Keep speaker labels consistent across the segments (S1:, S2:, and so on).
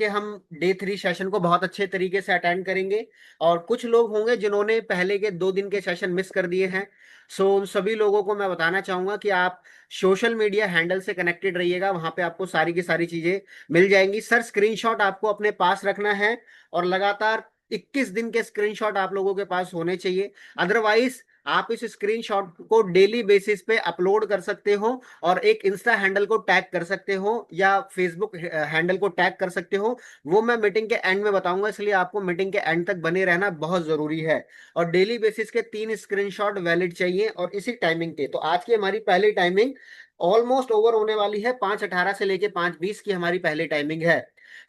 S1: के हम day 3 session को बहुत अच्छे तरीके से अटेंड करेंगे। और कुछ लोग होंगे जिन्होंने पहले के 2 दिन के सेशन मिस कर दिए हैं। सो उन सभी लोगों को मैं बताना चाहूंगा कि आप सोशल मीडिया हैंडल से कनेक्टेड रहिएगा, वहां पे आपको सारी की सारी चीजें मिल जाएंगी। सर स्क्रीनशॉट आपको अपने पास रखना है और लगातार 21 दिन के स्क्रीनशॉट आप लोगों के पास होने चाहिए। अदरवाइज आप इस स्क्रीनशॉट को डेली बेसिस पे अपलोड कर सकते हो और एक इंस्टा हैंडल को टैग कर सकते हो या फेसबुक हैंडल को टैग कर सकते हो। वो मैं मीटिंग के एंड में बताऊंगा, इसलिए आपको मीटिंग के एंड तक बने रहना बहुत जरूरी है। और डेली बेसिस के 3 स्क्रीनशॉट वैलिड चाहिए और इसी टाइमिंग के। तो आज की हमारी पहली टाइमिंग ऑलमोस्ट ओवर होने वाली है। 5:18 से लेके 5:20 की हमारी पहली टाइमिंग है।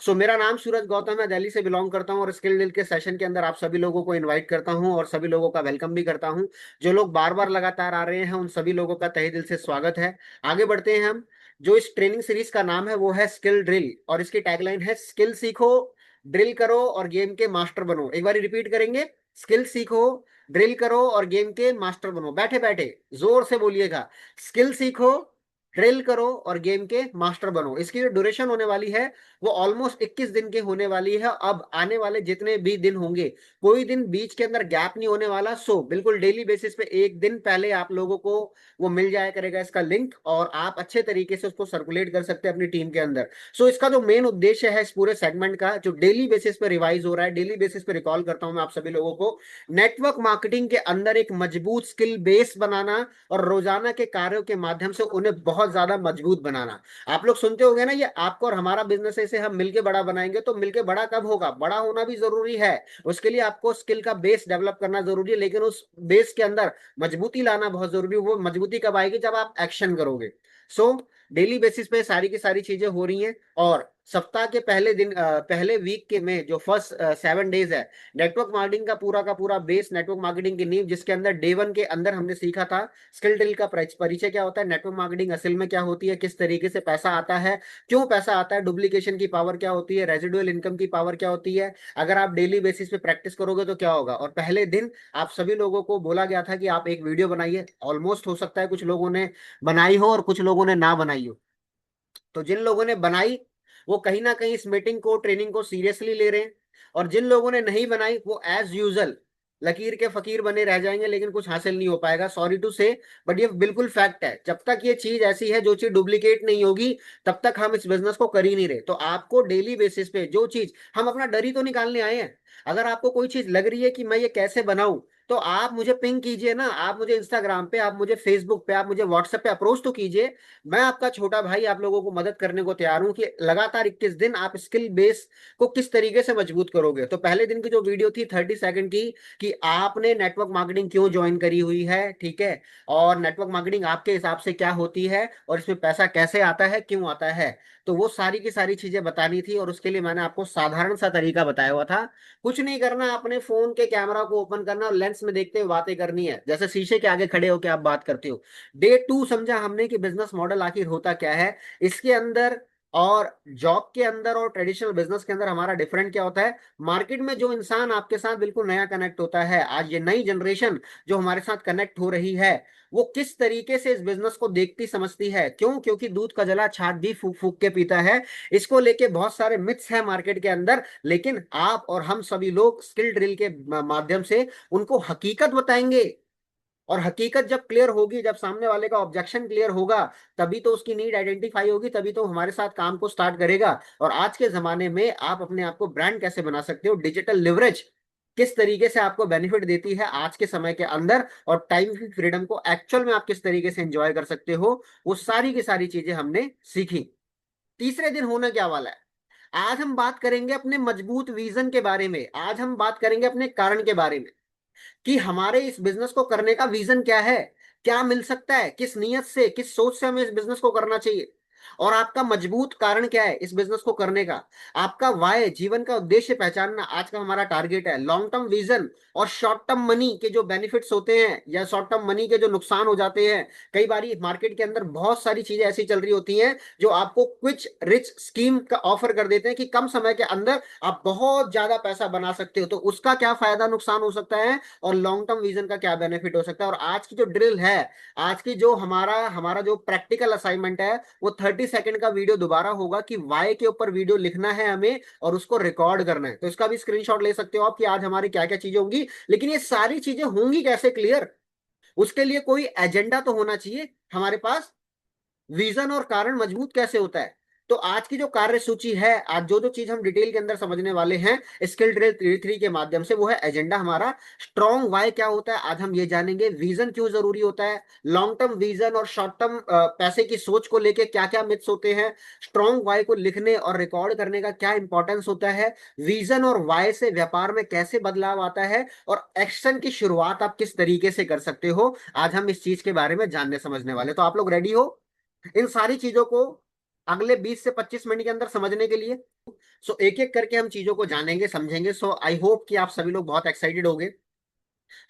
S1: सो मेरा नाम सूरज गौतम है, दिल्ली से बिलोंग करता हूं और स्किल डील के सेशन के अंदर आप सभी लोगों को इनवाइट करता हूं और सभी लोगों का वेलकम भी करता हूं। जो लोग बार बार लगातार आ रहे हैं उन सभी लोगों का तहे दिल से स्वागत है। आगे बढ़ते हैं हम। जो इस ट्रेनिंग सीरीज का नाम है वो है स्किल ड्रिल और इसकी टैगलाइन है स्किल सीखो, ड्रिल करो और गेम के मास्टर बनो। एक बार रिपीट करेंगे, स्किल सीखो, ड्रिल करो और गेम के मास्टर बनो। बैठे बैठे जोर से बोलिएगा, स्किल सीखो, ड्रिल करो और गेम के मास्टर बनो। इसकी जो ड्यूरेशन होने वाली है वो ऑलमोस्ट 21 दिन की होने वाली है। अब आने वाले जितने भी दिन होंगे कोई दिन बीच के अंदर गैप नहीं होने वाला। सो बिल्कुल डेली बेसिस पे एक दिन पहले आप लोगों को वो मिल जाया करेगा इसका लिंक और आप अच्छे तरीके से उसको सर्कुलेट कर सकते हैं अपनी टीम के अंदर। सो इसका जो मेन उद्देश्य है इस पूरे सेगमेंट का, जो डेली बेसिस पे रिवाइज हो रहा है, डेली बेसिस पे रिकॉल करता हूं मैं आप सभी लोगों को, नेटवर्क मार्केटिंग के अंदर एक मजबूत स्किल बेस बनाना और रोजाना के कार्यों के माध्यम से उन्हें बहुत ज्यादा मजबूत बनाना। आप लोग सुनते होंगे ना, ये आपको और हमारा बिजनेस है, इसे हम मिलके बड़ा बनाएंगे। तो मिलके बड़ा कब होगा? बड़ा होना भी जरूरी है, उसके लिए आपको स्किल का बेस डेवलप करना जरूरी है, लेकिन उस बेस के अंदर मजबूती लाना बहुत जरूरी है। वो मजबूती कब आएगी? जब आप एक्शन करोगे। सो डेली बेसिस पे सारी की सारी चीजें हो रही हैं और सप्ताह के पहले दिन पहले वीक के में जो फर्स्ट 7 डेज है, नेटवर्क मार्केटिंग का पूरा बेस, नेटवर्क मार्केटिंग की नींव, जिसके अंदर डे 1 के अंदर हमने सीखा था स्किल ड्रिल का परिचय क्या होता है, नेटवर्क मार्केटिंग असल में क्या होती है, किस तरीके से पैसा आता है, क्यों पैसा आता है, डुप्लीकेशन की पावर क्या होती है, रेजिडुअल इनकम की पावर क्या होती है, अगर आप डेली बेसिस पे प्रैक्टिस करोगे तो क्या होगा। और पहले दिन आप सभी लोगों को बोला गया था कि आप एक वीडियो बनाइए। ऑलमोस्ट हो सकता है कुछ लोगों ने बनाई हो और कुछ लोगों ने ना बनाई हो। तो जिन लोगों ने बनाई वो कहीं ना कहीं इस मीटिंग को, ट्रेनिंग को सीरियसली ले रहे हैं, और जिन लोगों ने नहीं बनाई वो एज यूजल लकीर के फकीर बने रह जाएंगे, लेकिन कुछ हासिल नहीं हो पाएगा। सॉरी टू से, बट ये बिल्कुल फैक्ट है। जब तक ये चीज ऐसी है, जो चीज डुप्लीकेट नहीं होगी, तब तक हम इस बिजनेस को कर ही नहीं रहे। तो आपको डेली बेसिस पे जो चीज, हम अपना डर ही तो निकालने आए हैं। अगर आपको कोई चीज लग रही है कि मैं ये कैसे बनाऊं, तो आप मुझे पिंग कीजिए ना, आप मुझे इंस्टाग्राम पे, आप मुझे फेसबुक पे, आप मुझे व्हाट्सएप पे अप्रोच तो कीजिए। मैं आपका छोटा भाई आप लोगों को मदद करने को तैयार हूं कि लगातार 21 दिन आप स्किल बेस को किस तरीके से मजबूत करोगे। तो पहले दिन की जो वीडियो थी 30 सेकंड की, कि आपने नेटवर्क मार्केटिंग क्यों ज्वाइन करी हुई है, ठीक है, और नेटवर्क मार्केटिंग आपके हिसाब से क्या होती है और इसमें पैसा कैसे आता है, क्यों आता है। तो वो सारी की सारी चीजें बतानी थी और उसके लिए मैंने आपको साधारण सा तरीका बताया हुआ था। कुछ नहीं करना, अपने फोन के कैमरा को ओपन करना और लेंस में देखते हुए बातें करनी है, जैसे शीशे के आगे खड़े होकर आप बात करते हो। डे 2 समझा हमने कि बिजनेस मॉडल आखिर होता क्या है इसके अंदर, और जॉब के अंदर और ट्रेडिशनल बिजनेस के अंदर हमारा डिफरेंट क्या होता है। मार्केट में जो इंसान आपके साथ बिल्कुल नया कनेक्ट होता है, आज ये नई जनरेशन जो हमारे साथ कनेक्ट हो रही है, वो किस तरीके से इस बिजनेस को देखती समझती है। क्यों? क्योंकि दूध का जला छाछ भी फूक फूक के पीता है। इसको लेके बहुत सारे मिथ्स हैं मार्केट के अंदर, लेकिन आप और हम सभी लोग स्किल ड्रिल के माध्यम से उनको हकीकत बताएंगे। और हकीकत जब क्लियर होगी, जब सामने वाले का ऑब्जेक्शन क्लियर होगा, तभी तो उसकी नीड आइडेंटिफाई होगी, तभी तो हमारे साथ काम को स्टार्ट करेगा। और आज के जमाने में आप अपने आप को ब्रांड कैसे बना सकते हो, डिजिटल लिवरेज किस तरीके से आपको बेनिफिट देती है आज के समय के अंदर, और टाइम की फ्रीडम को एक्चुअल में आप किस तरीके से एंजॉय कर सकते हो, वो सारी की सारी चीजें हमने सीखी। तीसरे दिन होना क्या वाला है, आज हम बात करेंगे अपने मजबूत विजन के बारे में, आज हम बात करेंगे अपने कारण के बारे में, कि हमारे इस बिजनेस को करने का विजन क्या है, क्या मिल सकता है, किस नियत से, किस सोच से हमें इस बिजनेस को करना चाहिए, और आपका मजबूत कारण क्या है इस बिजनेस को करने का। आपका वाय, जीवन का उद्देश्य पहचानना आज का हमारा टारगेट है। लॉन्ग टर्म विजन और शॉर्ट टर्म मनी के जो बेनिफिट्स होते हैं या शॉर्ट टर्म मनी के जो नुकसान हो जाते हैं, कई बार मार्केट के अंदर बहुत सारी चीजें ऐसी चल रही होती हैं जो आपको क्विक रिच स्कीम का ऑफर कर देते हैं कि कम समय के अंदर आप बहुत ज्यादा पैसा बना सकते हो। तो उसका क्या फायदा नुकसान हो सकता है और लॉन्ग टर्म विजन का क्या बेनिफिट हो सकता है। और आज की जो ड्रिल है, आज की जो हमारा हमारा जो प्रैक्टिकल असाइनमेंट है, वो 30 सेकंड का वीडियो दोबारा होगा कि वाई के ऊपर वीडियो लिखना है हमें और उसको रिकॉर्ड करना है। तो इसका भी स्क्रीनशॉट ले सकते हो आप कि आज हमारी क्या क्या चीजें होंगी। लेकिन ये सारी चीजें होंगी कैसे क्लियर, उसके लिए कोई एजेंडा तो होना चाहिए हमारे पास। विजन और कारण मजबूत कैसे होता है। तो आज की जो कार्य सूची है, आज जो जो चीज हम डिटेल के अंदर समझने वाले हैं स्किल ड्रिल 3 के माध्यम से, वो है एजेंडा हमारा। स्ट्रॉन्ग वाई क्या होता है आज हम ये जानेंगे। विजन क्यों जरूरी होता है, लॉन्ग टर्म विजन और शॉर्ट टर्म पैसे की सोच को लेके क्या क्या मिथ्स होते हैं, स्ट्रॉन्ग वाई को लिखने और रिकॉर्ड करने का क्या इंपॉर्टेंस होता है, विजन और वाई से व्यापार में कैसे बदलाव आता है, और एक्शन की शुरुआत आप किस तरीके से कर सकते हो, आज हम इस चीज के बारे में जानने समझने वाले। तो आप लोग रेडी हो इन सारी चीजों को अगले 20 से 25 मिनट के अंदर समझने के लिए। सो एक एक करके हम चीजों को जानेंगे समझेंगे। सो आई होप कि आप सभी लोग बहुत एक्साइटेड होंगे।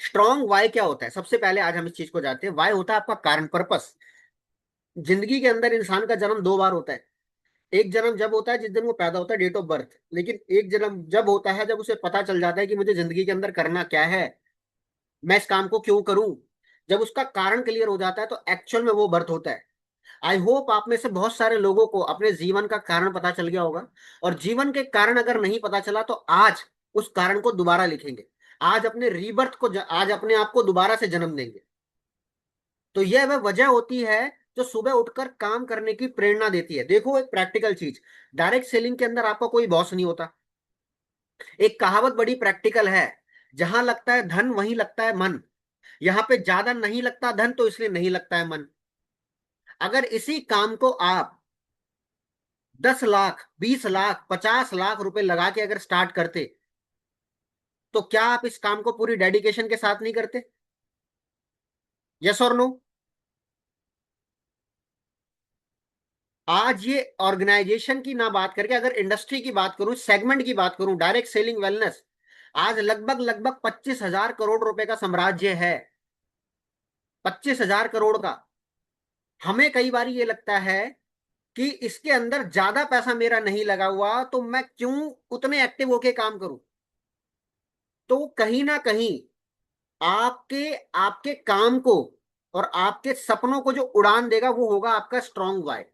S1: स्ट्रॉन्ग वाई क्या होता है, सबसे पहले आज हम इस चीज को जानते हैं। वाई होता है आपका कारण, पर्पस। जिंदगी के अंदर इंसान का जन्म 2 बार होता है। एक जन्म जब होता है जिस दिन वो पैदा होता है, डेट ऑफ बर्थ। लेकिन एक जन्म जब होता है जब उसे पता चल जाता है कि मुझे जिंदगी के अंदर करना क्या है, मैं इस काम को क्यों करूं। जब उसका कारण क्लियर हो जाता है तो एक्चुअल में वो बर्थ होता है। आई होप आप में से बहुत सारे लोगों को अपने जीवन का कारण पता चल गया होगा। और जीवन के कारण अगर नहीं पता चला तो आज उस कारण को दोबारा लिखेंगे। आज अपने रीबर्थ को आज अपने आप को दोबारा से जन्म देंगे। तो यह वह वजह होती है जो सुबह उठकर काम करने की प्रेरणा देती है। देखो एक प्रैक्टिकल चीज, डायरेक्ट सेलिंग के अंदर आपका कोई बॉस नहीं होता। एक कहावत बड़ी प्रैक्टिकल है, जहां लगता है धन वहीं लगता है मन। यहाँ पे ज्यादा नहीं लगता धन तो इसलिए नहीं लगता है मन। अगर इसी काम को आप 10 लाख 20 लाख 50 लाख रुपए लगा के अगर स्टार्ट करते, तो क्या आप इस काम को पूरी डेडिकेशन के साथ नहीं करते? यस और नो? आज ये ऑर्गेनाइजेशन की ना बात करके अगर इंडस्ट्री की बात करूं, सेगमेंट की बात करूं, डायरेक्ट सेलिंग वेलनेस, आज लगभग लगभग 25,000 करोड़ रुपए का साम्राज्य है। 25,000 करोड़ का। हमें कई बार ये लगता है कि इसके अंदर ज्यादा पैसा मेरा नहीं लगा हुआ तो मैं क्यों उतने एक्टिव होके काम करूं। तो कहीं ना कहीं आपके आपके काम को और आपके सपनों को जो उड़ान देगा वो होगा आपका स्ट्रॉन्ग वाई,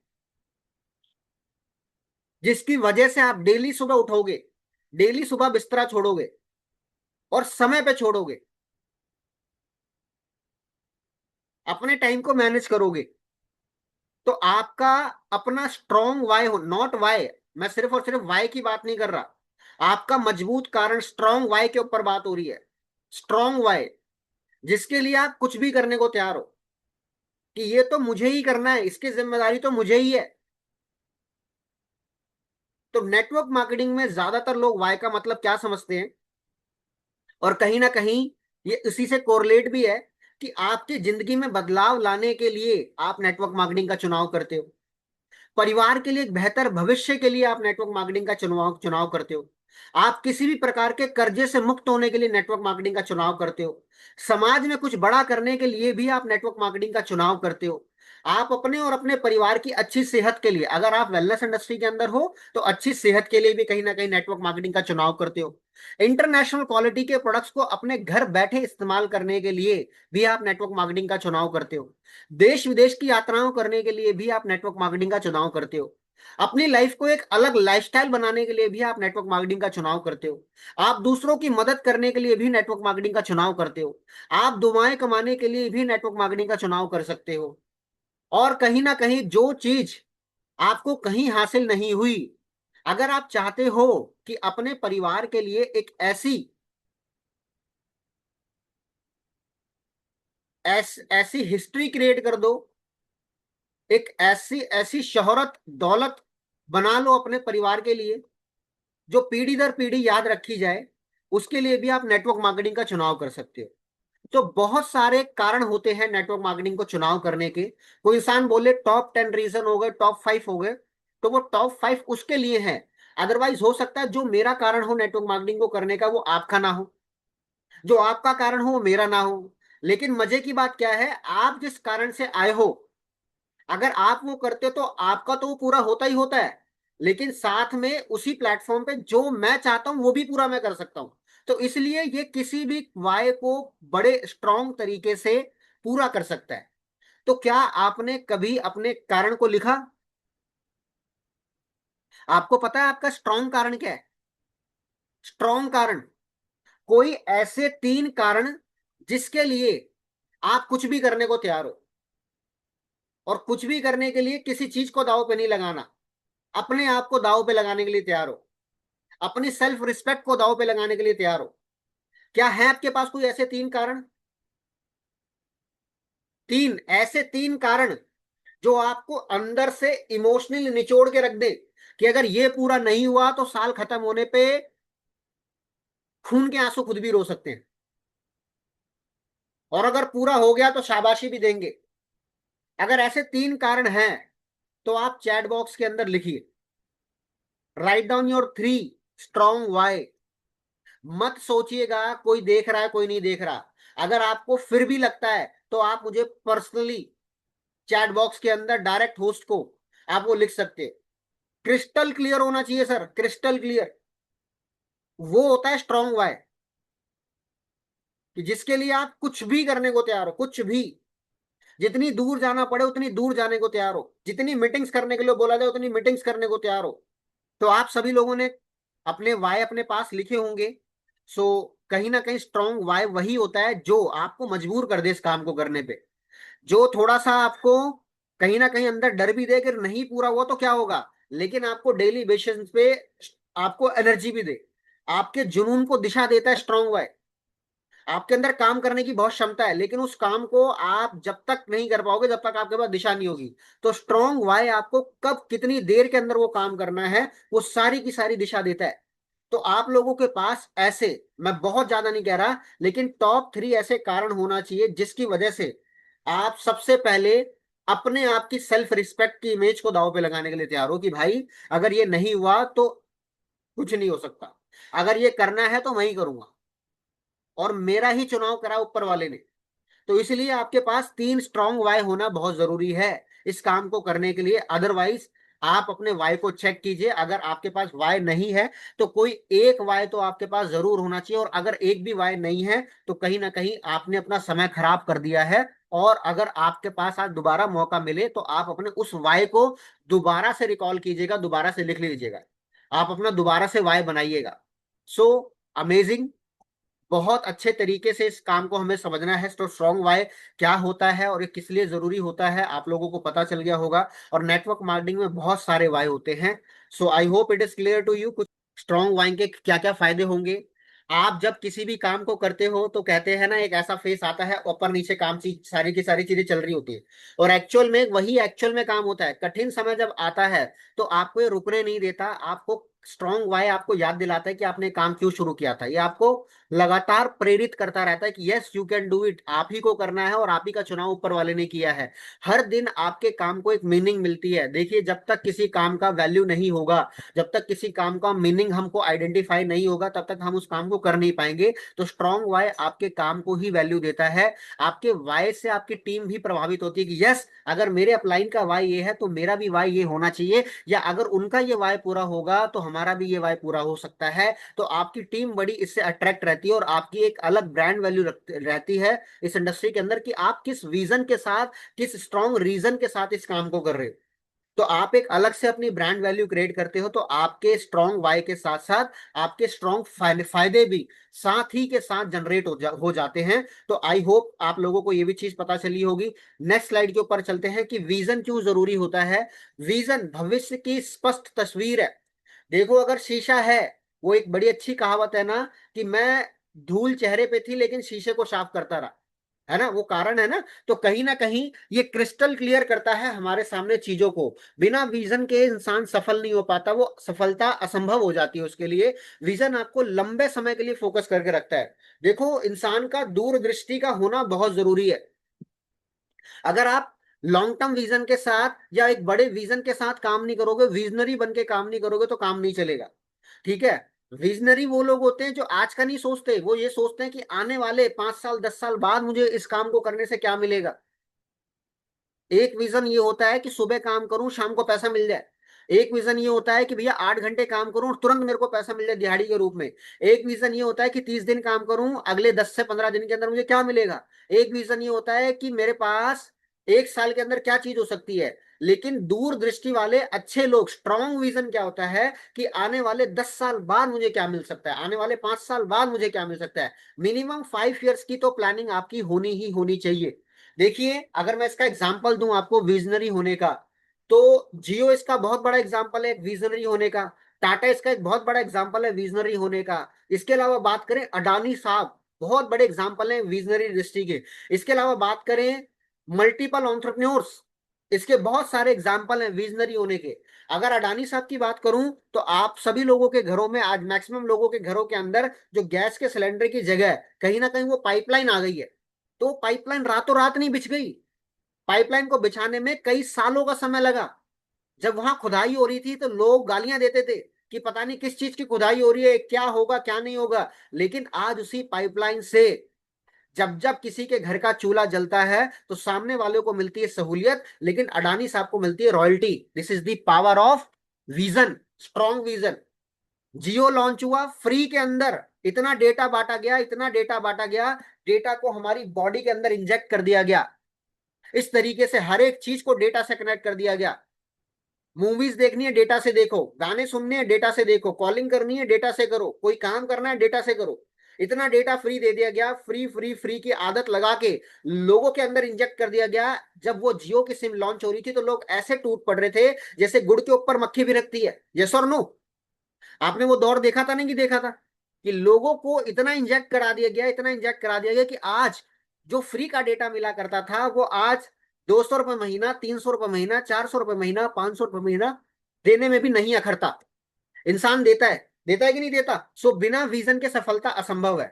S1: जिसकी वजह से आप डेली सुबह उठोगे, डेली सुबह बिस्तरा छोड़ोगे और समय पे छोड़ोगे, अपने टाइम को मैनेज करोगे। तो आपका अपना स्ट्रॉन्ग वाई हो, नॉट वाई। मैं सिर्फ और सिर्फ वाई की बात नहीं कर रहा, आपका मजबूत कारण स्ट्रॉन्ग वाई के ऊपर बात हो रही है। स्ट्रॉन्ग वाई जिसके लिए आप कुछ भी करने को तैयार हो, कि ये तो मुझे ही करना है, इसकी जिम्मेदारी तो मुझे ही है। तो नेटवर्क मार्केटिंग में ज्यादातर लोग वाई का मतलब क्या समझते हैं, और कहीं ना कहीं ये इसी से कोरिलेट भी है कि आपकी जिंदगी में बदलाव लाने के लिए आप नेटवर्क मार्केटिंग का चुनाव करते हो। परिवार के लिए एक बेहतर भविष्य के लिए आप नेटवर्क मार्केटिंग का चुनाव चुनाव करते हो। आप किसी भी प्रकार के कर्जे से मुक्त होने के लिए नेटवर्क मार्केटिंग का चुनाव करते हो। समाज में कुछ बड़ा करने के लिए भी आप नेटवर्क मार्केटिंग का चुनाव करते हो। आप अपने और अपने परिवार की अच्छी सेहत के लिए, अगर आप वेलनेस इंडस्ट्री के अंदर हो तो अच्छी सेहत के लिए भी कहीं ना कहीं नेटवर्क मार्केटिंग का चुनाव करते हो। इंटरनेशनल क्वालिटी के प्रोडक्ट्स को अपने घर बैठे इस्तेमाल करने के लिए भी आप नेटवर्क मार्केटिंग का चुनाव करते हो। देश विदेश की यात्राओं करने के लिए भी आप नेटवर्क मार्केटिंग का चुनाव करते हो। अपनी लाइफ को एक अलग लाइफस्टाइल बनाने के लिए भी आप नेटवर्क मार्केटिंग का चुनाव करते हो। आप दूसरों की मदद करने के लिए भी नेटवर्क मार्केटिंग का चुनाव करते हो। आप दुआएं कमाने के लिए भी नेटवर्क मार्केटिंग का चुनाव कर सकते हो। और कहीं ना कहीं जो चीज आपको कहीं हासिल नहीं हुई, अगर आप चाहते हो कि अपने परिवार के लिए एक ऐसी हिस्ट्री क्रिएट कर दो, एक ऐसी ऐसी शोहरत दौलत बना लो अपने परिवार के लिए जो पीढ़ी दर पीढ़ी याद रखी जाए, उसके लिए भी आप नेटवर्क मार्केटिंग का चुनाव कर सकते हो। तो बहुत सारे कारण होते हैं नेटवर्क मार्केटिंग को चुनाव करने के। कोई इंसान बोले टॉप 10 रीजन हो गए, टॉप 5 हो गए, तो वो टॉप 5 उसके लिए है। अदरवाइज हो सकता है जो मेरा कारण हो नेटवर्क मार्केटिंग को करने का वो आपका ना हो, जो आपका कारण हो वो मेरा ना हो। लेकिन मजे की बात क्या है, आप जिस कारण से आए हो, अगर आप वो करते हो तो आपका तो वो पूरा होता ही होता है। लेकिन साथ में उसी प्लेटफॉर्म पे जो मैं चाहता हूं वो भी पूरा मैं कर सकता हूं। तो इसलिए ये किसी भी वाय को बड़े स्ट्रांग तरीके से पूरा कर सकता है। तो क्या आपने कभी अपने कारण को लिखा? आपको पता है आपका स्ट्रॉन्ग कारण क्या है? स्ट्रॉन्ग कारण, कोई ऐसे 3 कारण जिसके लिए आप कुछ भी करने को तैयार हो, और कुछ भी करने के लिए किसी चीज को दांव पे नहीं लगाना, अपने आप को दांव पे लगाने के लिए तैयार हो, अपनी सेल्फ रिस्पेक्ट को दांव पे लगाने के लिए तैयार हो। क्या है आपके पास कोई ऐसे 3 कारण? ऐसे 3 कारण जो आपको अंदर से इमोशनली निचोड़ के रख दे कि अगर ये पूरा नहीं हुआ तो साल खत्म होने पे खून के आंसू खुद भी रो सकते हैं, और अगर पूरा हो गया तो शाबाशी भी देंगे। अगर ऐसे 3 कारण हैं तो आप चैट बॉक्स के अंदर लिखिए, write down your 3 strong why. मत सोचिएगा कोई देख रहा है कोई नहीं देख रहा। अगर आपको फिर भी लगता है तो आप मुझे पर्सनली चैट बॉक्स के अंदर डायरेक्ट होस्ट को आप वो लिख सकते हैं। क्रिस्टल क्लियर होना चाहिए सर, क्रिस्टल क्लियर। वो होता है स्ट्रॉन्ग वाई, कि जिसके लिए आप कुछ भी करने को तैयार हो, कुछ भी, जितनी दूर जाना पड़े उतनी दूर जाने को तैयार हो, जितनी मीटिंग्स करने के लिए बोला जाए उतनी मीटिंग्स करने को तैयार हो। तो आप सभी लोगों ने अपने वाई अपने पास लिखे होंगे। सो कहीं ना कहीं स्ट्रॉन्ग वाई वही होता है जो आपको मजबूर कर दे इस काम को करने पे, जो थोड़ा सा आपको कहीं ना कहीं अंदर डर भी दे कि नहीं पूरा हुआ तो क्या होगा, लेकिन आपको डेली बेसिस पे आपको एनर्जी भी दे, आपके जुनून को दिशा देता है स्ट्रॉन्ग वाई। आपके अंदर काम करने की बहुत क्षमता है, लेकिन उस काम को आप जब तक नहीं कर पाओगे जब तक आपके पास दिशा नहीं होगी। तो स्ट्रॉन्ग वाई आपको कब कितनी देर के अंदर वो काम करना है वो सारी की सारी दिशा देता है। तो आप लोगों के पास ऐसे, मैं बहुत ज्यादा नहीं कह रहा, लेकिन टॉप 3 ऐसे कारण होना चाहिए जिसकी वजह से आप सबसे पहले अपने आप की सेल्फ रिस्पेक्ट की इमेज को दांव पे लगाने के लिए तैयार हो कि भाई अगर ये नहीं हुआ तो कुछ नहीं हो सकता, अगर ये करना है तो मैं ही करूंगा, और मेरा ही चुनाव करा ऊपर वाले ने। तो इसलिए आपके पास 3 स्ट्रॉन्ग वाई होना बहुत जरूरी है इस काम को करने के लिए। अदरवाइज आप अपने वाई को चेक कीजिए, अगर आपके पास वाई नहीं है तो कोई एक वाई तो आपके पास जरूर होना चाहिए, और अगर एक भी वाई नहीं है तो कहीं ना कहीं आपने अपना समय खराब कर दिया है। और अगर आपके पास आज दोबारा मौका मिले तो आप अपने उस वाई को दोबारा से रिकॉल कीजिएगा, दोबारा से लिख लीजिएगा, आप अपना दोबारा से वाई बनाइएगा। सो अमेजिंग, बहुत अच्छे तरीके से इस काम को हमें समझना है। तो स्ट्रॉन्ग वाई क्या होता है और ये किस लिए जरूरी होता है आप लोगों को पता चल गया होगा। और नेटवर्क मार्केटिंग में बहुत सारे वाई होते हैं। So I hope it is clear to you कुछ स्ट्रॉन्ग वाई के क्या क्या फायदे होंगे। आप जब किसी भी काम को करते हो तो कहते हैं ना, एक ऐसा फेस आता है ऊपर नीचे काम चीज सारी की सारी चीजें चल रही होती है, और एक्चुअल में वही एक्चुअल में काम होता है। कठिन समय जब आता है तो आपको ये रुकने नहीं देता, आपको स्ट्रॉन्ग वाई आपको याद दिलाता है कि आपने काम क्यों शुरू किया था। ये आपको लगातार प्रेरित करता रहता है कि yes you can do it, आप ही को करना है और आप ही का चुनाव ऊपर वाले ने किया है। हर दिन आपके काम को एक मीनिंग मिलती है। देखिए जब तक किसी काम का वैल्यू नहीं होगा, जब तक किसी काम का मीनिंग हमको आइडेंटिफाई नहीं होगा तब तक हम उस काम को कर नहीं पाएंगे। तो स्ट्रॉन्ग वाई आपके काम को ही वैल्यू देता है। आपके वाई से आपकी टीम भी प्रभावित होती है कि यस अगर मेरे अपलाइन का वाई ये है तो मेरा भी वाई ये होना चाहिए, या अगर उनका ये वाई पूरा होगा तो हमारा भी ये वाई पूरा हो सकता है। तो आपकी टीम बड़ी इससे अट्रैक्ट रहती है, और आपकी एक अलग ब्रांड वैल्यू रहती है इस इंडस्ट्री के अंदर कि आप किस विजन के साथ, किस स्ट्रॉन्ग रीजन के साथ इस काम को कर रहे हो। तो आप एक अलग से अपनी ब्रांड वैल्यू क्रिएट करते हो। तो आपके स्ट्रॉन्ग वाई के साथ साथ आपके स्ट्रॉन्ग फायदे भी साथ ही के साथ जनरेट हो जाते हैं। तो आई होप आप लोगों को ये भी चीज पता चली होगी। नेक्स्ट स्लाइड के ऊपर चलते हैं कि विजन क्यों जरूरी होता है। विजन भविष्य की स्पष्ट तस्वीर है। देखो अगर शीशा है, वो एक बड़ी अच्छी कहावत है ना कि मैं धूल चेहरे पे थी लेकिन शीशे को साफ करता रहा, है ना, वो कारण है ना। तो कहीं ना कहीं ये क्रिस्टल क्लियर करता है हमारे सामने चीजों को। बिना विजन के इंसान सफल नहीं हो पाता, वो सफलता असंभव हो जाती है उसके लिए। विजन आपको लंबे समय के लिए फोकस करके रखता है। देखो इंसान का दूरदृष्टि का होना बहुत जरूरी है। अगर आप लॉन्ग टर्म विजन के साथ या एक बड़े विजन के साथ काम नहीं करोगे, विजनरी बन के काम नहीं करोगे तो काम नहीं चलेगा। ठीक है। विजनरी वो लोग होते हैं जो आज का नहीं सोचते, वो ये सोचते हैं कि आने वाले 5 साल 10 साल बाद मुझे इस काम को करने से क्या मिलेगा। एक विजन ये होता है कि सुबह काम करूं शाम को पैसा मिल जाए। एक विजन ये होता है कि भैया 8 घंटे काम करूं और तुरंत मेरे को पैसा मिल जाए दिहाड़ी के रूप में। एक विजन ये होता है कि 30 दिन काम करूं, अगले 10 से 15 दिन के अंदर मुझे क्या मिलेगा। एक विजन ये होता है कि मेरे पास 1 साल के अंदर क्या चीज हो सकती है। लेकिन दूरदृष्टि वाले अच्छे लोग, स्ट्रॉन्ग विजन क्या होता है कि आने वाले 10 साल बाद मुझे क्या मिल सकता है, आने वाले 5 साल बाद मुझे क्या मिल सकता है। मिनिमम 5 ईयर्स की तो प्लानिंग आपकी होनी ही होनी चाहिए। देखिए अगर मैं इसका एग्जाम्पल दूं आपको विजनरी होने का, तो जियो इसका बहुत बड़ा एग्जाम्पल है विजनरी होने का। टाटा इसका एक बहुत बड़ा एग्जाम्पल है विजनरी होने का। इसके अलावा बात करें अडानी साहब, बहुत बड़े एग्जाम्पल हैं विजनरी इंडस्ट्री के। इसके अलावा बात करें मल्टीपल एंटरप्रेन्योर्स, इसके बहुत सारे एग्जाम्पल हैं विजनरी होने के। अगर अडानी साहब की बात करूं तो आप सभी लोगों के घरों में आज मैक्सिमम लोगों के घरों के अंदर जो गैस के सिलेंडर की जगह कहीं ना कहीं वो पाइपलाइन आ गई है। तो पाइपलाइन रातों रात नहीं बिछ गई, पाइपलाइन को बिछाने में कई सालों का समय लगा। जब वहां खुदाई हो रही थी तो लोग गालियां देते थे कि पता नहीं किस चीज की खुदाई हो रही है, क्या होगा क्या नहीं होगा। लेकिन आज उसी पाइपलाइन से जब जब किसी के घर का चूल्हा जलता है तो सामने वाले को मिलती है सहूलियत, लेकिन अडानी साहब को मिलती है royalty. This is the power of vision, strong vision. Jio launch हुआ फ्री के अंदर, इतना डेटा बांटा गया, इतना डेटा बांटा गया, डेटा को हमारी बॉडी के अंदर इंजेक्ट कर दिया गया। इस तरीके से हर एक चीज को डेटा से कनेक्ट कर दिया गया। मूवीज देखनी है डेटा से देखो, गाने सुनने हैं डेटा से देखो, कॉलिंग करनी है डेटा से करो, कोई काम करना है डेटा से करो। इतना डेटा फ्री दे दिया गया, फ्री फ्री फ्री की आदत लगा के लोगों के अंदर इंजेक्ट कर दिया गया। जब वो जियो की सिम लॉन्च हो रही थी तो लोग ऐसे टूट पड़ रहे थे जैसे गुड़ के ऊपर मक्खी भी रखती है। यस और नो? आपने वो दौर देखा था नहीं कि देखा था कि लोगों को इतना इंजेक्ट करा दिया गया, इतना इंजेक्ट करा दिया गया कि आज जो फ्री का डेटा मिला करता था वो आज 200 रुपये महीना, 300 रुपये महीना, 400 रुपये महीना, 500 रुपये महीना देने में भी नहीं अखरता। इंसान देता है कि नहीं देता? सो बिना विजन के सफलता असंभव है।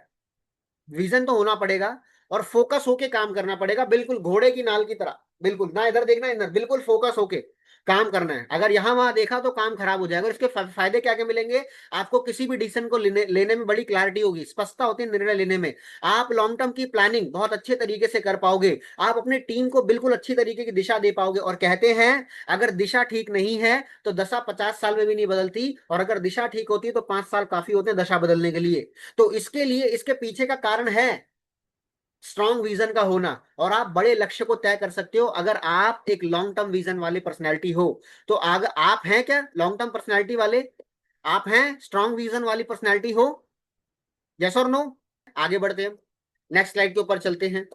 S1: विजन तो होना पड़ेगा और फोकस होके काम करना पड़ेगा, बिल्कुल घोड़े की नाल की तरह, बिल्कुल ना इधर देखना इधर, बिल्कुल फोकस होके काम करना है। अगर यहां वहां देखा तो काम खराब हो जाएगा। इसके फायदे क्या क्या मिलेंगे? आपको किसी भी डिसीजन को लेने में बड़ी क्लैरिटी होगी, स्पष्टता होती है निर्णय लेने में। आप लॉन्ग टर्म की प्लानिंग बहुत अच्छे तरीके से कर पाओगे, आप अपनी टीम को बिल्कुल अच्छी तरीके की दिशा दे पाओगे। और कहते हैं अगर दिशा ठीक नहीं है तो दशा 50 साल में भी नहीं बदलती, और अगर दिशा ठीक होती है तो 5 साल काफी होते हैं दशा बदलने के लिए। तो इसके लिए इसके पीछे का कारण है स्ट्रॉन्ग विजन का होना। और आप बड़े लक्ष्य को तय कर सकते हो अगर आप एक लॉन्ग टर्म विजन वाली पर्सनैलिटी हो। तो अगर आप हैं क्या लॉन्ग टर्म पर्सनैलिटी वाले, आप हैं स्ट्रॉन्ग विजन वाली पर्सनैलिटी हो? यस और नो? आगे बढ़ते हैं, नेक्स्ट स्लाइड के ऊपर चलते हैं।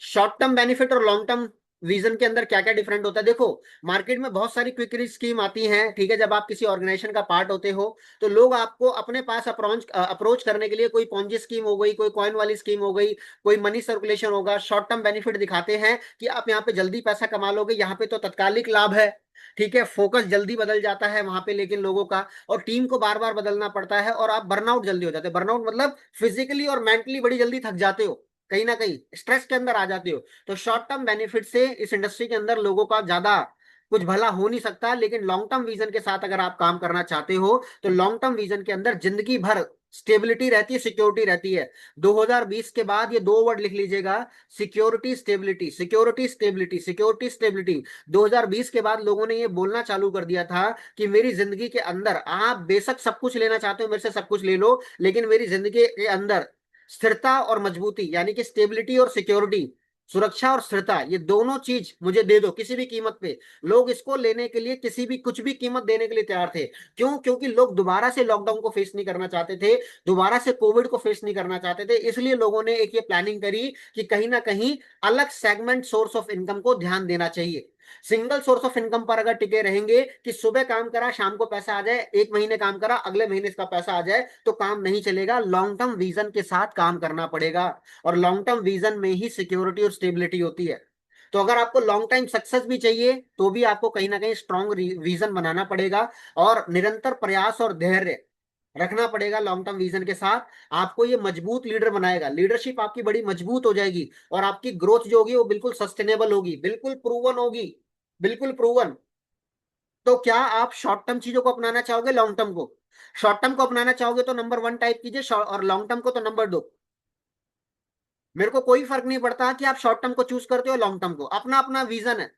S1: शॉर्ट टर्म बेनिफिट और लॉन्ग टर्म विजन के अंदर क्या क्या डिफरेंट होता है। देखो मार्केट में बहुत सारी क्विक रिच स्कीम आती हैं, ठीक है। जब आप किसी ऑर्गेनाइजेशन का पार्ट होते हो तो लोग आपको अपने पास अप्रोच करने के लिए, कोई पॉन्जी स्कीम हो गई, कोई कॉइन वाली स्कीम हो गई, कोई मनी सर्कुलेशन होगा, शॉर्ट टर्म बेनिफिट दिखाते हैं कि आप यहाँ पे जल्दी पैसा कमा लोगे, यहाँ पे तो तत्कालिक लाभ है, ठीक है। फोकस जल्दी बदल जाता है वहां पे लेकिन लोगों का, और टीम को बार बार बदलना पड़ता है, और आप बर्नआउट जल्दी हो जाते हैं। बर्नआउट मतलब फिजिकली और मेंटली बड़ी जल्दी थक जाते हो, कहीं ना कहीं स्ट्रेस के अंदर आ जाते हो। तो शॉर्ट टर्म बेनिफिट से इस इंडस्ट्री के अंदर लोगों का ज्यादा कुछ भला हो नहीं सकता। लेकिन लॉन्ग टर्म विजन के साथ अगर आप काम करना चाहते हो तो लॉन्ग टर्म विजन के अंदर जिंदगी भर स्टेबिलिटी रहती है, सिक्योरिटी रहती है। 2020 के बाद ये दो वर्ड लिख लीजिएगा, security stability, security stability, security stability. 2020 के बाद लोगों ने ये बोलना चालू कर दिया था कि मेरी जिंदगी के अंदर आप बेशक सब कुछ लेना चाहते हो, मेरे से सब कुछ ले लो, लेकिन मेरी जिंदगी के अंदर स्थिरता और मजबूती, यानी कि स्टेबिलिटी और सिक्योरिटी, सुरक्षा और स्थिरता, ये दोनों चीज मुझे दे दो किसी भी कीमत पे। लोग इसको लेने के लिए किसी भी कुछ भी कीमत देने के लिए तैयार थे। क्यों? क्योंकि लोग दोबारा से लॉकडाउन को फेस नहीं करना चाहते थे, दोबारा से कोविड को फेस नहीं करना चाहते थे। इसलिए लोगों ने एक ये प्लानिंग करी कि कहीं ना कहीं अलग सेगमेंट सोर्स ऑफ इनकम को ध्यान देना चाहिए। सिंगल सोर्स ऑफ इनकम पर अगर टिके रहेंगे कि सुबह काम करा शाम को पैसा आ जाए, एक महीने काम करा अगले महीने इसका पैसा आ जाए, तो काम नहीं चलेगा। लॉन्ग टर्म विजन के साथ काम करना पड़ेगा, और लॉन्ग टर्म विजन में ही सिक्योरिटी और स्टेबिलिटी होती है। तो अगर आपको लॉन्ग टाइम सक्सेस भी चाहिए तो भी आपको कहीं ना कहीं स्ट्रॉन्ग विजन बनाना पड़ेगा, और निरंतर प्रयास और धैर्य रखना पड़ेगा। लॉन्ग टर्म विजन के साथ आपको ये मजबूत लीडर बनाएगा, लीडरशिप आपकी बड़ी मजबूत हो जाएगी, और आपकी ग्रोथ जो होगी वो बिल्कुल सस्टेनेबल होगी, बिल्कुल प्रूवन होगी, बिल्कुल प्रूवन। तो क्या आप शॉर्ट टर्म चीजों को अपनाना चाहोगे, लॉन्ग टर्म को? शॉर्ट टर्म को अपनाना चाहोगे तो नंबर 1 टाइप कीजिए, और लॉन्ग टर्म को तो नंबर 2। मेरे को कोई फर्क नहीं पड़ता कि आप शॉर्ट टर्म को चूज करते हो लॉन्ग टर्म को, अपना अपना विजन है।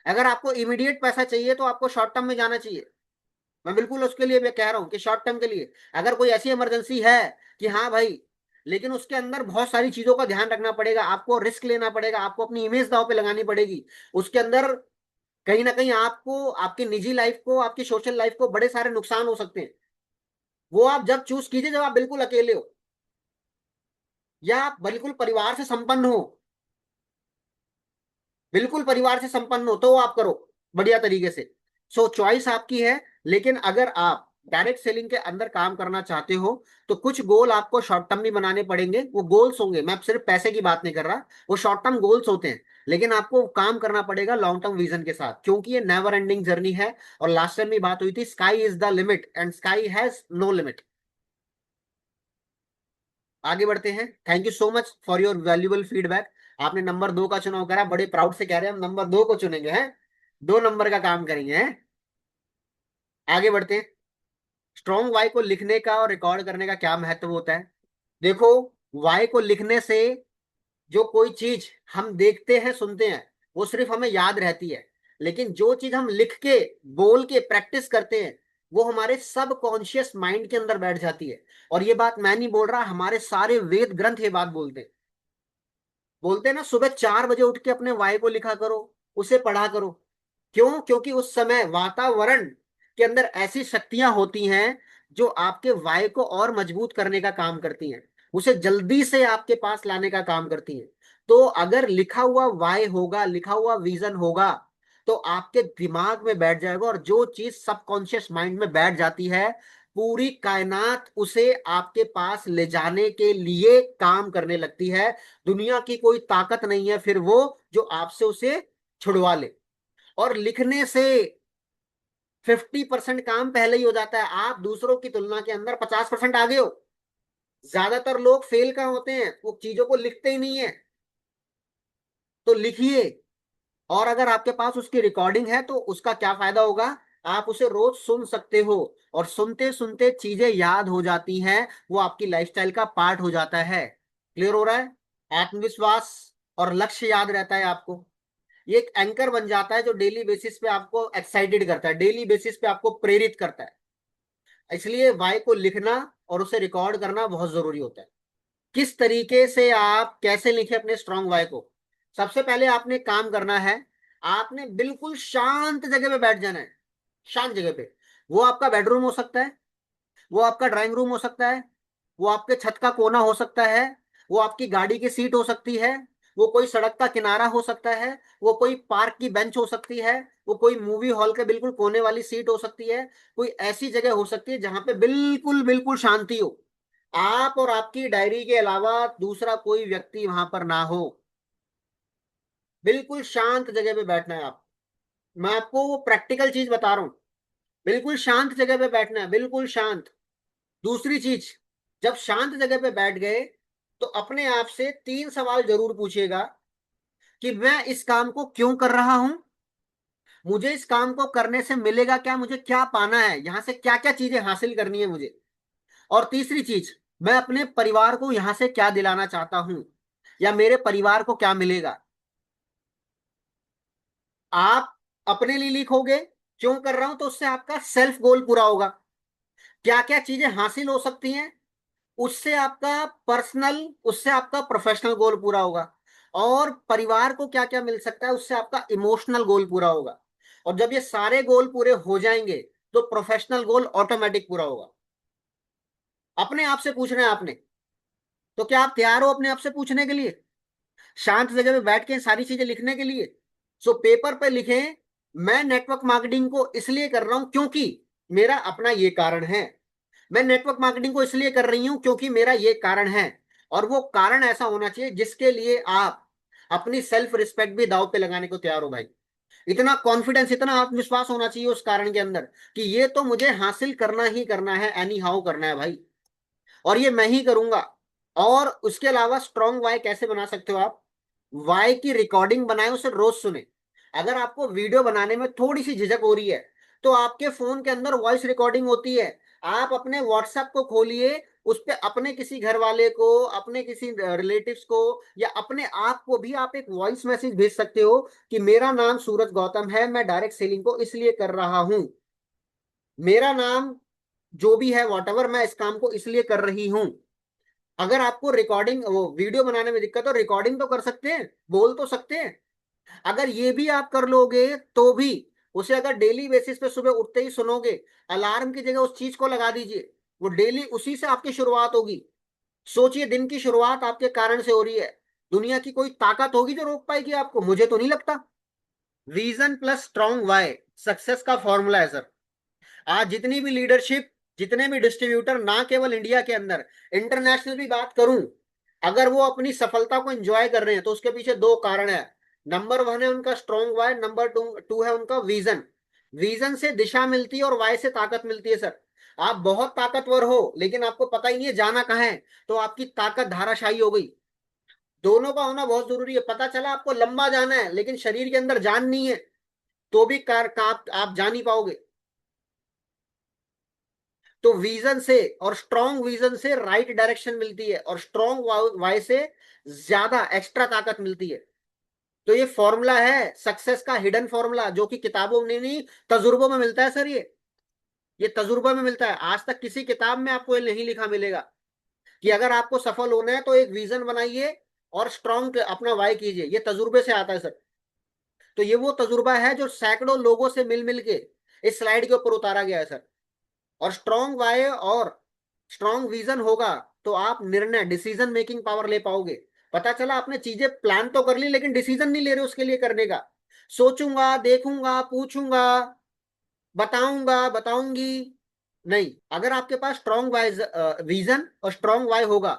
S1: अगर आपको इमीडिएट पैसा चाहिए तो आपको शॉर्ट टर्म में जाना चाहिए, मैं बिल्कुल उसके लिए मैं कह रहा हूं कि शॉर्ट टर्म के लिए। अगर कोई ऐसी इमरजेंसी है कि हाँ भाई, लेकिन उसके अंदर बहुत सारी चीजों का ध्यान रखना पड़ेगा, आपको रिस्क लेना पड़ेगा, आपको अपनी इमेज दांव पे लगानी पड़ेगी उसके अंदर। कहीं ना कहीं आपको, आपकी निजी लाइफ को, आपकी सोशल लाइफ को बड़े सारे नुकसान हो सकते हैं। वो आप जब चूज कीजिए जब आप बिल्कुल अकेले हो, या आप बिल्कुल परिवार से संपन्न हो, बिल्कुल परिवार से संपन्न हो, तो वो आप करो बढ़िया तरीके से। सो चॉइस आपकी है। लेकिन अगर आप डायरेक्ट सेलिंग के अंदर काम करना चाहते हो, तो कुछ गोल आपको शॉर्ट टर्म भी बनाने पड़ेंगे। वो गोल्स होंगे, मैं अब सिर्फ पैसे की बात नहीं कर रहा, वो शॉर्ट टर्म गोल्स होते हैं। लेकिन आपको काम करना पड़ेगा लॉन्ग टर्म विजन के साथ, क्योंकि ये नेवर एंडिंग जर्नी है। और लास्ट टाइम भी बात हुई थी, sky is the limit and sky has no limit. आगे बढ़ते हैं। Thank you so much for your valuable feedback. आपने नंबर 2 का चुनाव करा, बड़े प्राउड से कह रहे हैं हम नंबर 2 को चुनेंगे हैं, 2 नंबर का काम करेंगे हैं। आगे बढ़ते हैं। स्ट्रॉन्ग वाई को लिखने का और रिकॉर्ड करने का क्या महत्व होता है? देखो, वाई को लिखने से जो कोई चीज हम देखते हैं, सुनते हैं, वो सिर्फ हमें याद रहती है। लेकिन जो चीज हम लिख के, बोल के प्रैक्टिस करते हैं, वो हमारे सब कॉन्शियस माइंड के अंदर बैठ जाती है। और ये बात मैं नहीं बोल रहा, हमारे सारे वेद ग्रंथ ये बात बोलते हैं। बोलते हैं ना, सुबह 4 बजे उठ के अपने वाय को लिखा करो, उसे पढ़ा करो। क्यों? क्योंकि उस समय वातावरण के अंदर ऐसी शक्तियां होती हैं जो आपके वाय को और मजबूत करने का काम करती हैं, उसे जल्दी से आपके पास लाने का काम करती हैं। तो अगर लिखा हुआ वाय होगा, लिखा हुआ विजन होगा, तो आपके दिमाग में बैठ जाएगा। और जो चीज सबकॉन्शियस माइंड में बैठ जाती है, पूरी कायनात उसे आपके पास ले जाने के लिए काम करने लगती है। दुनिया की कोई ताकत नहीं है फिर वो, जो आपसे उसे छुड़वा ले। और लिखने से 50% काम पहले ही हो जाता है। आप दूसरों की तुलना के अंदर 50% आगे हो। ज्यादातर लोग फेल कहाँ होते हैं? वो चीजों को लिखते ही नहीं है। तो लिखिए। और अगर आपके पास उसकी रिकॉर्डिंग है तो उसका क्या फायदा होगा? आप उसे रोज सुन सकते हो, और सुनते सुनते चीजें याद हो जाती हैं, वो आपकी लाइफस्टाइल का पार्ट हो जाता है। क्लियर हो रहा है? आत्मविश्वास और लक्ष्य याद रहता है आपको। ये एक एंकर बन जाता है जो डेली बेसिस पे आपको एक्साइटेड करता है, डेली बेसिस पे आपको प्रेरित करता है। इसलिए वाई को लिखना और उसे रिकॉर्ड करना बहुत जरूरी होता है। किस तरीके से आप कैसे लिखें अपने स्ट्रॉन्ग वाई को? सबसे पहले आपने काम करना है, आपने बिल्कुल शांत जगह पे बैठ जाना है। शांत जगह पे। वो आपका बेडरूम हो सकता है, वो आपका ड्राइंग रूम हो सकता है, वो आपके छत का कोना हो सकता है, वो आपकी गाड़ी की सीट हो सकती है, वो कोई सड़क का किनारा हो सकता है, वो कोई पार्क की बेंच हो सकती है, वो कोई मूवी हॉल के बिल्कुल कोने वाली सीट हो सकती है। कोई ऐसी जगह हो सकती है जहां पे बिल्कुल बिल्कुल शांति हो। आप और आपकी डायरी के अलावा दूसरा कोई व्यक्ति वहां पर ना हो। बिल्कुल शांत जगह पे बैठना है आप। मैं आपको वो प्रैक्टिकल चीज बता रहा हूं। बिल्कुल शांत जगह पे बैठना है, बिल्कुल शांत। दूसरी चीज, जब शांत जगह पे बैठ गए, तो अपने आप से 3 सवाल जरूर पूछिएगा कि मैं इस काम को क्यों कर रहा हूं, मुझे इस काम को करने से मिलेगा क्या, मुझे क्या पाना है, यहां से क्या क्या चीजें हासिल करनी है मुझे। और तीसरी चीज, मैं अपने परिवार को यहां से क्या दिलाना चाहता हूं, या मेरे परिवार को क्या मिलेगा। आप अपने लिए लिखोगे, क्यों कर रहा हूं, तो उससे आपका सेल्फ गोल पूरा होगा। क्या क्या चीजें हासिल हो सकती हैं, उससे आपका पर्सनल, उससे आपका प्रोफेशनल गोल पूरा होगा। और परिवार को क्या क्या मिल सकता है, उससे आपका इमोशनल गोल पूरा होगा। और जब ये सारे गोल पूरे हो जाएंगे, तो प्रोफेशनल गोल ऑटोमेटिक पूरा होगा। अपने आप से पूछना है आपने। तो क्या आप तैयार हो अपने आप से पूछने के लिए, शांत जगह में बैठ के सारी चीजें लिखने के लिए? सो पेपर पे लिखें, मैं नेटवर्क मार्केटिंग को इसलिए कर रहा हूं क्योंकि मेरा अपना ये कारण है। मैं नेटवर्क मार्केटिंग को इसलिए कर रही हूं क्योंकि मेरा ये कारण है। और वो कारण ऐसा होना चाहिए जिसके लिए आप अपनी सेल्फ रिस्पेक्ट भी दांव पे लगाने को तैयार हो भाई। इतना कॉन्फिडेंस, इतना आत्मविश्वास होना चाहिए उस कारण के अंदर कि ये तो मुझे हासिल करना ही करना है, एनी हाउ करना है भाई, और ये मैं ही करूंगा। और उसके अलावा स्ट्रॉन्ग वाई कैसे बना सकते हो आप? वाई की रिकॉर्डिंग बनाए, उसे रोज सुने। अगर आपको वीडियो बनाने में थोड़ी सी झिझक हो रही है, तो आपके फोन के अंदर वॉइस रिकॉर्डिंग होती है। आप अपने व्हाट्सएप को खोलिए, उस पे अपने किसी घर वाले को, अपने किसी रिलेटिव्स को, या अपने आप को भी आप एक वॉइस मैसेज भेज सकते हो कि मेरा नाम सूरज गौतम है, मैं डायरेक्ट सेलिंग को इसलिए कर रहा हूं। मेरा नाम जो भी है, वॉट एवर, मैं इस काम को इसलिए कर रही हूं। अगर आपको रिकॉर्डिंग, वो वीडियो बनाने में दिक्कत हो, रिकॉर्डिंग तो कर सकते हैं, बोल तो सकते हैं। अगर ये भी आप कर लोगे तो भी उसे अगर डेली बेसिस पे सुबह उठते ही सुनोगे, अलार्म की जगह उस चीज को लगा दीजिए, वो डेली उसी से आपकी शुरुआत होगी। सोचिए दिन की शुरुआत आपके कारण से हो रही है। दुनिया की कोई ताकत होगी जो रोक पाएगी आपको? मुझे तो नहीं लगता। Vision plus strong why success का फॉर्मूला है सर। आज जितनी भी लीडरशिप, जितने भी डिस्ट्रीब्यूटर, ना केवल इंडिया के अंदर, इंटरनेशनल भी बात करूं, अगर वो अपनी सफलता को एंजॉय कर रहे हैं तो उसके पीछे दो कारण है। नंबर वन है उनका स्ट्रॉन्ग वाई, नंबर टू है उनका विजन। विजन से दिशा मिलती है और वाई से ताकत मिलती है सर। आप बहुत ताकतवर हो लेकिन आपको पता ही नहीं है जाना कहाँ है, तो आपकी ताकत धाराशायी हो गई। दोनों का होना बहुत जरूरी है। पता चला आपको लंबा जाना है लेकिन शरीर के अंदर जान नहीं है, तो भी आप जा नहीं पाओगे। तो विजन से और स्ट्रॉन्ग विजन से राइट डायरेक्शन मिलती है, और स्ट्रॉन्ग वाई से ज्यादा एक्स्ट्रा ताकत मिलती है। तो ये फॉर्मूला है सक्सेस का, हिडन फॉर्मूला, जो कि किताबों में नहीं, तजुर्बों में मिलता है सर। ये तजुर्बा में मिलता है। आज तक किसी किताब में आपको ये नहीं लिखा मिलेगा कि अगर आपको सफल होना है तो एक विजन बनाइए और स्ट्रॉन्ग अपना वाई कीजिए। ये तजुर्बे से आता है सर। तो ये वो तजुर्बा है जो सैकड़ों लोगों से मिल मिल के इस स्लाइड के ऊपर उतारा गया है सर। और स्ट्रॉन्ग वाई और स्ट्रॉन्ग विजन होगा तो आप निर्णय, डिसीजन मेकिंग पावर ले पाओगे। पता चला आपने चीजें प्लान तो कर ली लेकिन डिसीजन नहीं ले रहे उसके लिए करने का। सोचूंगा, देखूंगा, पूछूंगा, बताऊंगा, बताऊंगी, नहीं। अगर आपके पास स्ट्रॉन्ग वाई विजन और स्ट्रॉन्ग वाई होगा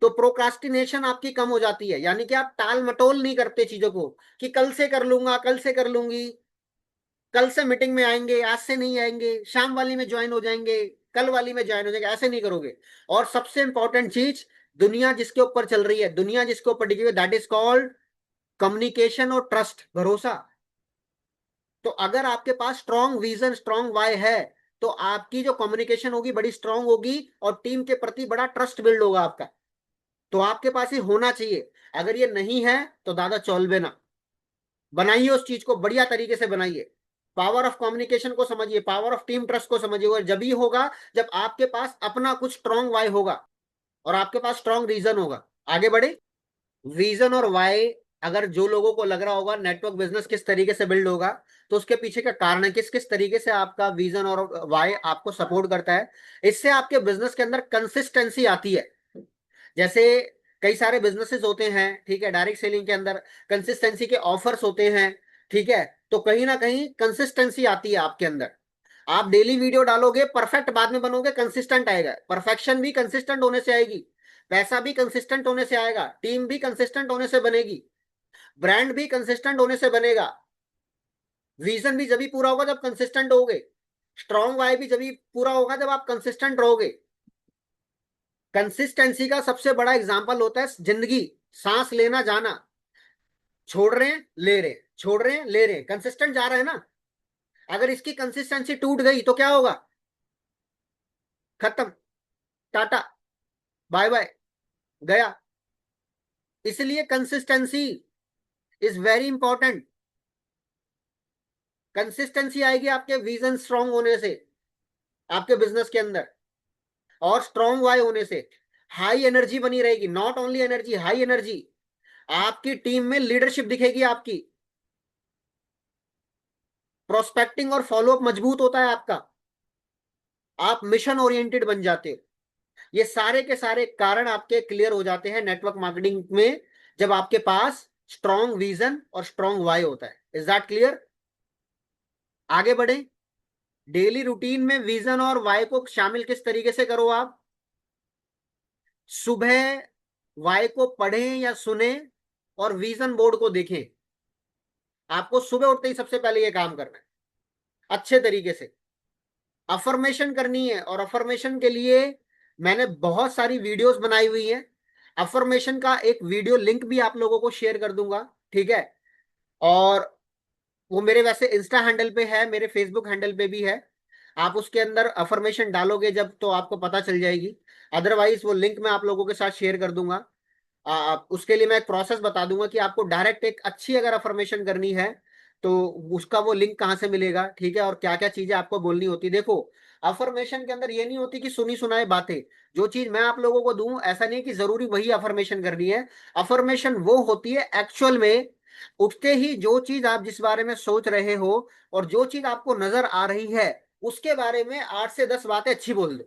S1: तो प्रोक्रास्टिनेशन आपकी कम हो जाती है, यानी कि आप टाल मटोल नहीं करते चीजों को कि कल से कर लूंगा, कल से कर लूंगी, कल से मीटिंग में आएंगे, आज से नहीं आएंगे, शाम वाली में ज्वाइन हो जाएंगे, कल वाली में ज्वाइन हो जाएंगे, ऐसे नहीं करोगे। और सबसे इंपॉर्टेंट चीज, दुनिया जिसके ऊपर चल रही है, दुनिया जिसके ऊपर टिकी हुई, दैट इज कॉल्ड कम्युनिकेशन और ट्रस्ट, भरोसा। तो अगर आपके पास स्ट्रॉन्ग विजन, स्ट्रॉन्ग वाई है, तो आपकी जो कम्युनिकेशन होगी बड़ी स्ट्रांग होगी और टीम के प्रति बड़ा ट्रस्ट बिल्ड होगा आपका। तो आपके पास ये होना चाहिए। अगर ये नहीं है तो दादा चौलबे ना। बनाइए उस चीज को, बढ़िया तरीके से बनाइए। पावर ऑफ कम्युनिकेशन को समझिए, पावर ऑफ टीम ट्रस्ट को समझिए। और जब ही होगा जब आपके पास अपना कुछ स्ट्रॉन्ग वाई होगा और आपके पास स्ट्रॉन्ग रीजन होगा। आगे बढ़े। विजन और वाई, अगर जो लोगों को लग रहा होगा नेटवर्क बिजनेस किस तरीके से बिल्ड होगा, तो उसके पीछे का कारण है किस किस तरीके से आपका विजन और वाई आपको सपोर्ट करता है। इससे आपके बिजनेस के अंदर कंसिस्टेंसी आती है। जैसे कई सारे बिजनेसेस होते हैं, ठीक है, डायरेक्ट सेलिंग के अंदर कंसिस्टेंसी के ऑफर्स होते हैं, ठीक है। तो कहीं ना कहीं कंसिस्टेंसी आती है आपके अंदर। आप डेली वीडियो डालोगे, परफेक्ट बाद में बनोगे, कंसिस्टेंट आएगा। परफेक्शन भी कंसिस्टेंट होने से आएगी, पैसा भी कंसिस्टेंट होने से आएगा, टीम भी कंसिस्टेंट होने से बनेगी, ब्रांड भी कंसिस्टेंट होने से बनेगा। विजन भी जब भी पूरा होगा जब कंसिस्टेंट होगे। स्ट्रॉन्ग वाई भी जब भी पूरा होगा जब आप कंसिस्टेंट रहोगे। कंसिस्टेंसी का सबसे बड़ा एग्जाम्पल होता है जिंदगी। सांस लेना जाना, छोड़ रहे हैं ले रहे हैं, छोड़ रहे हैं ले रहे हैं, कंसिस्टेंट जा रहे हैं ना। अगर इसकी कंसिस्टेंसी टूट गई तो क्या होगा? खत्म, टाटा, बाय बाय, गया। इसलिए consistency is very important. Consistency आएगी आपके विजन स्ट्रांग होने से, आपके बिजनेस के अंदर, और स्ट्रांग वाई होने से हाई एनर्जी बनी रहेगी। Not only energy, high energy. आपकी टीम में लीडरशिप दिखेगी आपकी, प्रोस्पेक्टिंग और फॉलोअप मजबूत होता है आपका, आप मिशन ओरिएंटेड बन जाते हो। ये सारे के सारे कारण आपके क्लियर हो जाते हैं नेटवर्क मार्केटिंग में जब आपके पास स्ट्रॉन्ग विजन और स्ट्रॉन्ग वाई होता है। Is that clear? आगे बढ़े। डेली रूटीन में विजन और वाई को शामिल किस तरीके से करो आप? सुबह वाई को पढ़ें या सुने और विजन बोर्ड को देखें। आपको सुबह उठते ही सबसे पहले ये काम करना है अच्छे तरीके से। अफर्मेशन करनी है, और अफर्मेशन के लिए मैंने बहुत सारी वीडियोस बनाई हुई है। अफर्मेशन का एक वीडियो लिंक भी आप लोगों को शेयर कर दूंगा, ठीक है। और वो मेरे वैसे इंस्टा हैंडल पे है, मेरे फेसबुक हैंडल पे भी है। आप उसके अंदर अफर्मेशन डालोगे जब तो आपको पता चल जाएगी। अदरवाइज वो लिंक मैं आप लोगों के साथ शेयर कर दूंगा। उसके लिए मैं एक प्रोसेस बता दूंगा कि आपको डायरेक्ट एक अच्छी अगर अफर्मेशन करनी है तो उसका वो लिंक कहाँ से मिलेगा, ठीक है, और क्या क्या चीजें आपको बोलनी होती। देखो, अफर्मेशन के अंदर ये नहीं होती कि सुनी सुनाई बातें। जो चीज मैं आप लोगों को दूं ऐसा नहीं है कि जरूरी वही अफर्मेशन करनी है। अफर्मेशन वो होती है एक्चुअल में उठते ही जो चीज आप जिस बारे में सोच रहे हो और जो चीज आपको नजर आ रही है उसके बारे में 8 से 10 बातें अच्छी बोल दो।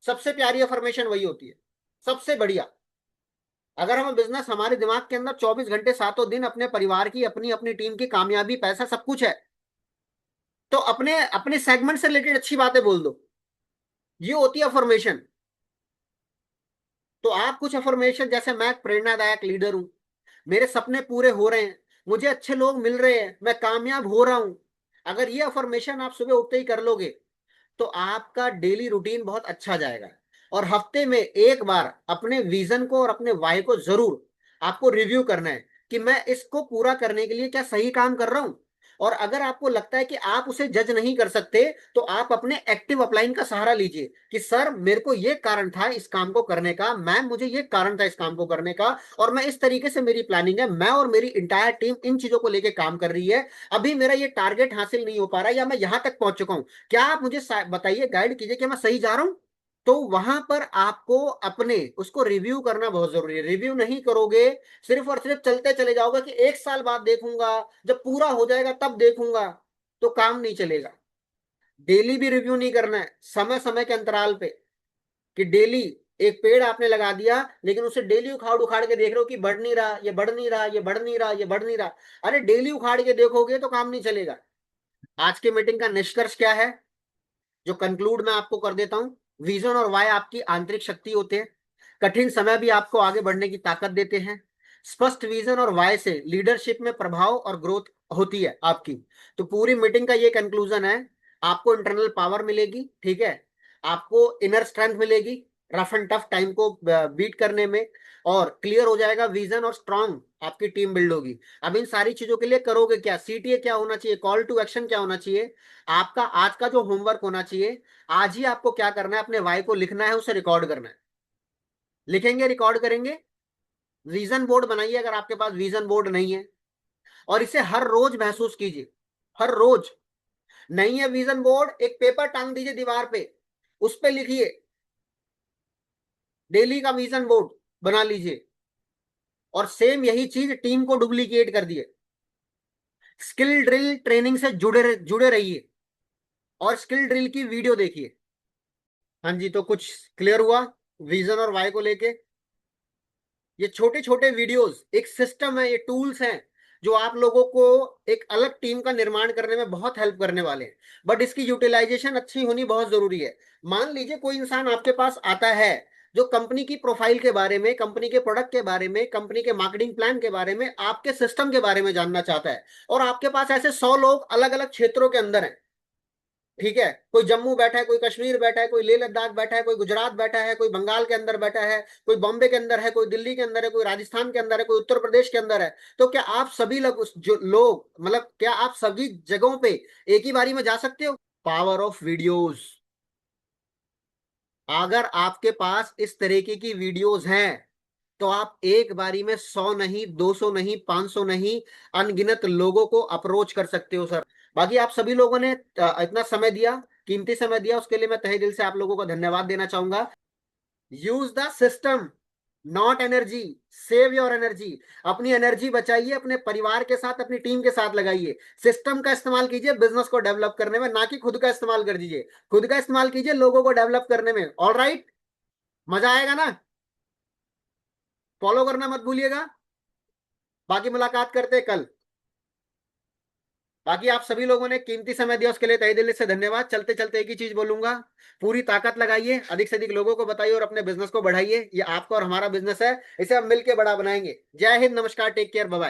S1: सबसे प्यारी अफर्मेशन वही होती है, सबसे बढ़िया। अगर हम बिजनेस, हमारे दिमाग के अंदर 24 घंटे सातों दिन अपने परिवार की, अपनी अपनी टीम की कामयाबी, पैसा सब कुछ है, तो अपने अपने सेगमेंट से रिलेटेड अच्छी बातें बोल दो। ये होती है अफर्मेशन। तो आप कुछ अफर्मेशन, जैसे मैं एक प्रेरणादायक लीडर हूं, मेरे सपने पूरे हो रहे हैं, मुझे अच्छे लोग मिल रहे हैं, मैं कामयाब हो रहा हूं। अगर ये अफर्मेशन आप सुबह उठते ही कर लोगे तो आपका डेली रूटीन बहुत अच्छा जाएगा। और हफ्ते में एक बार अपने विजन को और अपने वाई को जरूर आपको रिव्यू करना है कि मैं इसको पूरा करने के लिए क्या सही काम कर रहा हूं। और अगर आपको लगता है कि आप उसे जज नहीं कर सकते तो आप अपने एक्टिव अपलाइन का सहारा लीजिए कि सर मेरे को ये कारण था इस काम को करने का, मैम मुझे ये कारण था इस काम को करने का, और मैं इस तरीके से, मेरी प्लानिंग है, मैं और मेरी इंटायर टीम इन चीजों को लेकर काम कर रही है। अभी मेरा ये टारगेट हासिल नहीं हो पा रहा या मैं यहां तक पहुंच चुका हूं, क्या आप मुझे बताइए, गाइड कीजिए कि मैं सही जा रहा हूं। तो वहां पर आपको अपने उसको रिव्यू करना बहुत जरूरी है। रिव्यू नहीं करोगे, सिर्फ और सिर्फ चलते चले जाओगे कि 1 साल बाद देखूंगा, जब पूरा हो जाएगा तब देखूंगा, तो काम नहीं चलेगा। डेली भी रिव्यू नहीं करना है, समय समय के अंतराल पे, कि डेली एक पेड़ आपने लगा दिया लेकिन उसे डेली उखाड़ उखाड़ के देख रहे हो कि बढ़ नहीं रहा, ये बढ़ नहीं रहा, ये बढ़ नहीं रहा, ये बढ़ नहीं रहा। अरे डेली उखाड़ के देखोगे तो काम नहीं चलेगा। आज की मीटिंग का निष्कर्ष क्या है, जो कंक्लूड मैं आपको कर देता हूं। विजन और वाई आपकी आंतरिक शक्ति होते हैं, कठिन समय भी आपको आगे बढ़ने की ताकत देते हैं। स्पष्ट विजन और वाई से लीडरशिप में प्रभाव और ग्रोथ होती है आपकी। तो पूरी मीटिंग का ये कंक्लूजन है, आपको इंटरनल पावर मिलेगी, ठीक है, आपको इनर स्ट्रेंथ मिलेगी रफ एंड टफ टाइम को बीट करने में, और क्लियर हो जाएगा विजन, और स्ट्रांग आपकी टीम बिल्ड होगी। अब इन सारी चीजों के लिए करोगे क्या, सीटीए क्या होना चाहिए, कॉल टू एक्शन क्या होना चाहिए, आपका आज का जो होमवर्क होना चाहिए, आज ही आपको क्या करना है, अपने वाई को लिखना है, उसे रिकॉर्ड करना है। लिखेंगे, रिकॉर्ड करेंगे, विजन बोर्ड बनाइए अगर आपके पास विजन बोर्ड नहीं है, और इसे हर रोज महसूस कीजिए, हर रोज। नहीं है विजन बोर्ड, एक पेपर टांग दीजिए दीवार पे, उस पे लिखिए, डेली का विजन बोर्ड बना लीजिए। और सेम यही चीज टीम को डुप्लीकेट कर दिए। स्किल ड्रिल ट्रेनिंग से जुड़े जुड़े रहिए और स्किल ड्रिल की वीडियो देखिए। हाँ जी, तो कुछ क्लियर हुआ विजन और वाई को लेके। ये छोटे छोटे वीडियोस एक सिस्टम है, ये टूल्स हैं जो आप लोगों को एक अलग टीम का निर्माण करने में बहुत हेल्प करने वाले हैं। बट इसकी यूटिलाइजेशन अच्छी होनी बहुत जरूरी है। मान लीजिए कोई इंसान आपके पास आता है जो कंपनी की प्रोफाइल के बारे में, कंपनी के प्रोडक्ट के बारे में, कंपनी के मार्केटिंग प्लान के बारे में, आपके सिस्टम के बारे में जानना चाहता है, और आपके पास ऐसे 100 लोग अलग अलग क्षेत्रों के अंदर हैं, ठीक है, कोई जम्मू बैठा है, कोई कश्मीर बैठा है, कोई लेह लद्दाख बैठा है, कोई गुजरात बैठा है, कोई बंगाल के अंदर बैठा है, कोई बॉम्बे के अंदर है, कोई दिल्ली के अंदर है, कोई राजस्थान के अंदर है, कोई उत्तर प्रदेश के अंदर है। तो क्या आप सभी लोग, जो लोग, मतलब क्या आप सभी जगहों पे एक ही बारी में जा सकते हो? Power of videos. अगर आपके पास इस तरीके की वीडियोस हैं तो आप एक बारी में 100 नहीं, 200 नहीं, 500 नहीं, अनगिनत लोगों को अप्रोच कर सकते हो सर। बाकी आप सभी लोगों ने इतना समय दिया, कीमती समय दिया, उसके लिए मैं तहे दिल से आप लोगों को धन्यवाद देना चाहूंगा। Use the system, not energy. Save your energy. अपनी एनर्जी बचाइए, अपने परिवार के साथ, अपनी टीम के साथ लगाइए। सिस्टम का इस्तेमाल कीजिए बिजनेस को डेवलप करने में, ना कि खुद का इस्तेमाल कर दीजिए। खुद का इस्तेमाल कीजिए लोगों को डेवलप करने में। ऑल राइट, मजा आएगा ना? फॉलो करना मत भूलिएगा। बाकी मुलाकात करते हैं कल। बाकी आप सभी लोगों ने कीमती समय दिया, उसके लिए तहे दिल से धन्यवाद। चलते चलते एक ही चीज बोलूंगा, पूरी ताकत लगाइए, अधिक से अधिक लोगों को बताइए और अपने बिजनेस को बढ़ाइए। ये आपका और हमारा बिजनेस है, इसे हम मिलकर बड़ा बनाएंगे। जय हिंद, नमस्कार, टेक केयर, बाय बाय।